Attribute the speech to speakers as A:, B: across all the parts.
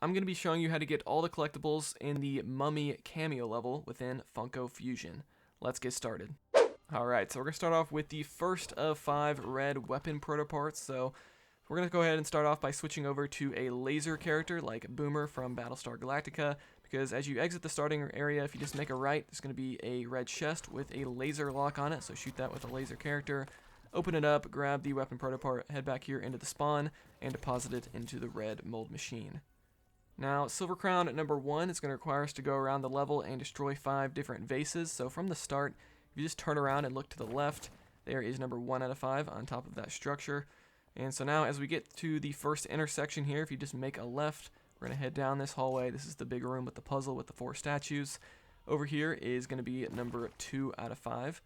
A: I'm going to be showing you how to get all the collectibles in the Mummy Cameo level within Funko Fusion. Let's get started. Alright, so we're going to start off with the first of 5 red weapon protoparts. So we're going to go ahead and start off by switching over to a laser character like Boomer from Battlestar Galactica, because as you exit the starting area, if you just make a right, there's going to be a red chest with a laser lock on it, so shoot that with a laser character. Open it up, grab the weapon protopart, head back here into the spawn, and deposit it into the red mold machine. Now, Silver Crown at number 1 is going to require us to go around the level and destroy 5 different vases. So from the start, if you just turn around and look to the left, there is number 1 out of 5 on top of that structure. And so now as we get to the first intersection here, if you just make a left, we're going to head down this hallway. This is the big room with the puzzle with the 4 statues. Over here is going to be number 2 out of 5.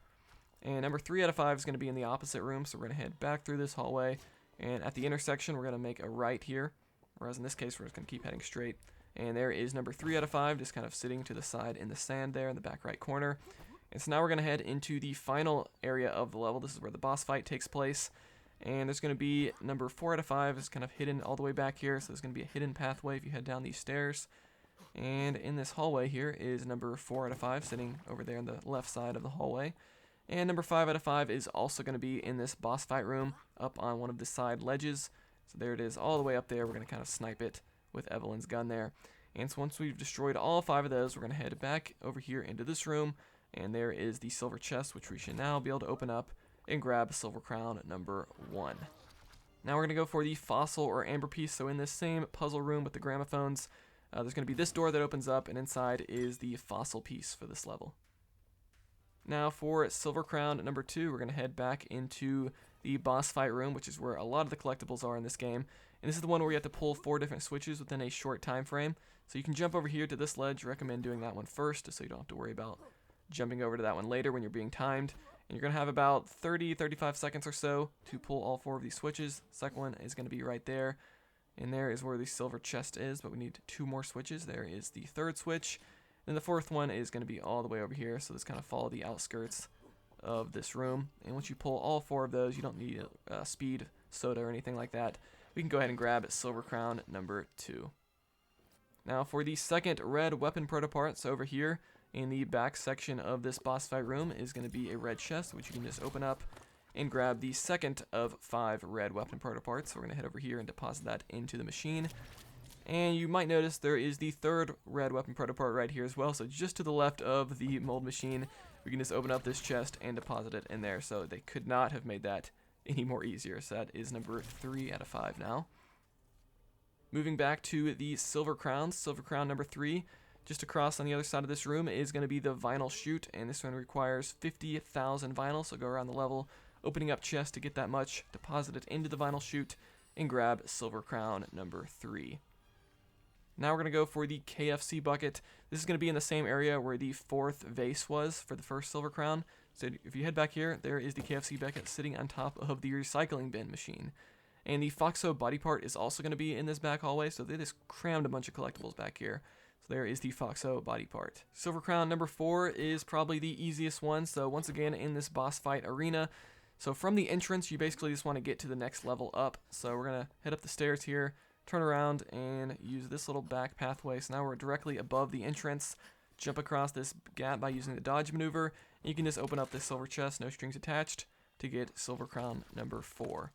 A: And number 3 out of 5 is going to be in the opposite room, so we're going to head back through this hallway. And at the intersection, we're going to make a right here. Whereas in this case, we're just going to keep heading straight. And there is number 3 out of 5, just kind of sitting to the side in the sand there in the back right corner. And so now we're going to head into the final area of the level. This is where the boss fight takes place. And there's going to be number 4 out of 5 is kind of hidden all the way back here. So there's going to be a hidden pathway if you head down these stairs. And in this hallway here is number 4 out of 5 sitting over there on the left side of the hallway. And number 5 out of 5 is also going to be in this boss fight room up on one of the side ledges. So there it is all the way up there. We're going to kind of snipe it with Evelyn's gun there. And so once we've destroyed all 5 of those, we're going to head back over here into this room. And there is the silver chest, which we should now be able to open up and grab Silver Crown number 1. Now we're going to go for the fossil or amber piece. So in this same puzzle room with the gramophones, there's going to be this door that opens up, and inside is the fossil piece for this level. Now for Silver Crown number 2, we're going to head back into the boss fight room, which is where a lot of the collectibles are in this game. And this is the one where you have to pull 4 different switches within a short time frame. So you can jump over here to this ledge. Recommend doing that one first, so you don't have to worry about jumping over to that one later when you're being timed. And you're going to have about 30-35 seconds or so to pull all 4 of these switches. The second one is going to be right there. And there is where the silver chest is, but we need 2 more switches. There is the 3rd switch. And the 4th one is going to be all the way over here, so let's kind of follow the outskirts of this room. And once you pull all 4 of those, you don't need a speed soda or anything like that. We can go ahead and grab Silver Crown number 2. Now for the second red weapon protopart, so over here in the back section of this boss fight room is going to be a red chest, which you can just open up and grab the second of 5 red weapon protoparts. So we're going to head over here and deposit that into the machine. And you might notice there is the 3rd red weapon protopart right here as well. So just to the left of the mold machine, we can just open up this chest and deposit it in there. So they could not have made that any more easier. So that is number 3 out of 5 now. Moving back to the Silver Crowns, Silver Crown number 3, just across on the other side of this room is going to be the vinyl chute. And this one requires 50,000 vinyl. So go around the level, opening up chests to get that much, deposit it into the vinyl chute, and grab Silver Crown number 3. Now we're going to go for the KFC Bucket. This is going to be in the same area where the 4th vase was for the first Silver Crown. So if you head back here, there is the KFC Bucket sitting on top of the recycling bin machine. And the Foxxo Body part is also going to be in this back hallway, so they just crammed a bunch of collectibles back here. So there is the Foxxo Body part. Silver Crown number 4 is probably the easiest one. So once again in this boss fight arena. So from the entrance, you basically just want to get to the next level up. So we're going to head up the stairs here, turn around and use this little back pathway. So now we're directly above the entrance. Jump across this gap by using the dodge maneuver. And you can just open up this silver chest, no strings attached, to get Silver Crown number 4.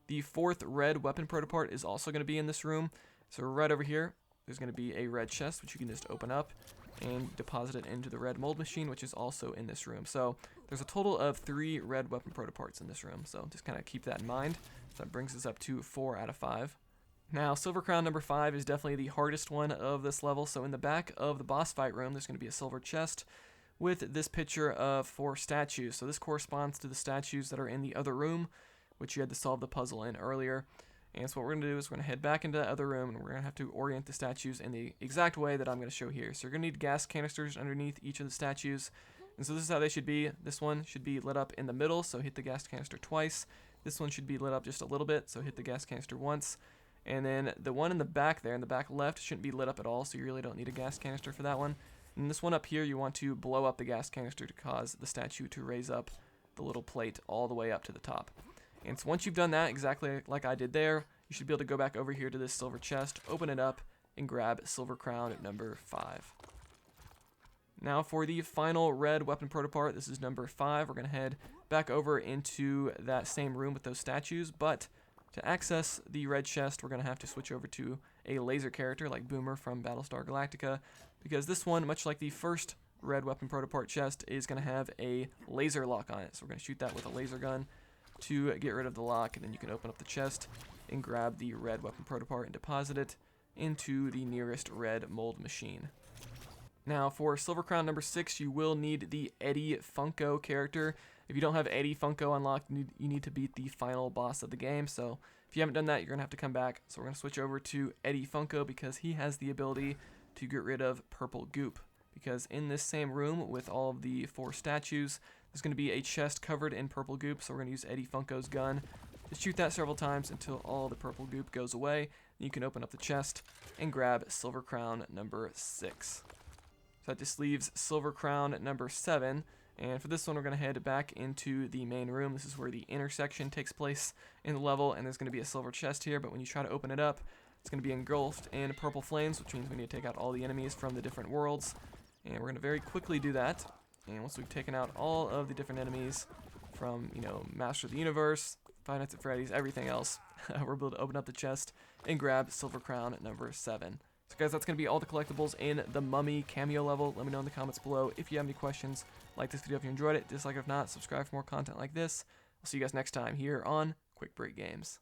A: The 4th red weapon protopart is also going to be in this room. So right over here, there's going to be a red chest, which you can just open up and deposit it into the red mold machine, which is also in this room. So there's a total of 3 red weapon protoparts in this room. So just kind of keep that in mind. So that brings us up to 4 out of 5. Now, Silver Crown number 5 is definitely the hardest one of this level. So in the back of the boss fight room, there's going to be a silver chest with this picture of 4 statues. So this corresponds to the statues that are in the other room, which you had to solve the puzzle in earlier. And so what we're going to do is we're going to head back into that other room, and we're going to have to orient the statues in the exact way that I'm going to show here. So you're going to need gas canisters underneath each of the statues. And so this is how they should be. This one should be lit up in the middle, so hit the gas canister twice. This one should be lit up just a little bit, so hit the gas canister once. And then the one in the back there, in the back left, shouldn't be lit up at all, so you really don't need a gas canister for that one. And this one up here, you want to blow up the gas canister to cause the statue to raise up the little plate all the way up to the top. And so once you've done that, exactly like I did there, you should be able to go back over here to this silver chest, open it up, and grab Silver Crown number 5. Now for the final red weapon protopart, this is number 5. We're going to head back over into that same room with those statues, but to access the red chest, we're going to have to switch over to a laser character like Boomer from Battlestar Galactica, because this one, much like the first red weapon protopart chest, is going to have a laser lock on it. So we're going to shoot that with a laser gun to get rid of the lock, and then you can open up the chest and grab the red weapon protopart and deposit it into the nearest red mold machine. Now for Silver Crown number 6, you will need the Eddie Funko character. If you don't have Eddie Funko unlocked, you need to beat the final boss of the game. So if you haven't done that, you're going to have to come back. So we're going to switch over to Eddie Funko because he has the ability to get rid of purple goop. Because in this same room with all of the 4 statues, there's going to be a chest covered in purple goop. So we're going to use Eddie Funko's gun to shoot that several times until all the purple goop goes away. You can open up the chest and grab Silver Crown number 6. So that just leaves Silver Crown number 7. And for this one, we're going to head back into the main room. This is where the intersection takes place in the level, and there's going to be a silver chest here, but when you try to open it up, it's going to be engulfed in purple flames, which means we need to take out all the enemies from the different worlds. And we're going to very quickly do that. And once we've taken out all of the different enemies from, Master of the Universe, Five Nights at Freddy's, everything else, we're able to open up the chest and grab Silver Crown number 7. So guys, that's going to be all the collectibles in the Mummy Cameo level. Let me know in the comments below if you have any questions. Like this video if you enjoyed it. Dislike if not. Subscribe for more content like this. I'll see you guys next time here on Quick Break Games.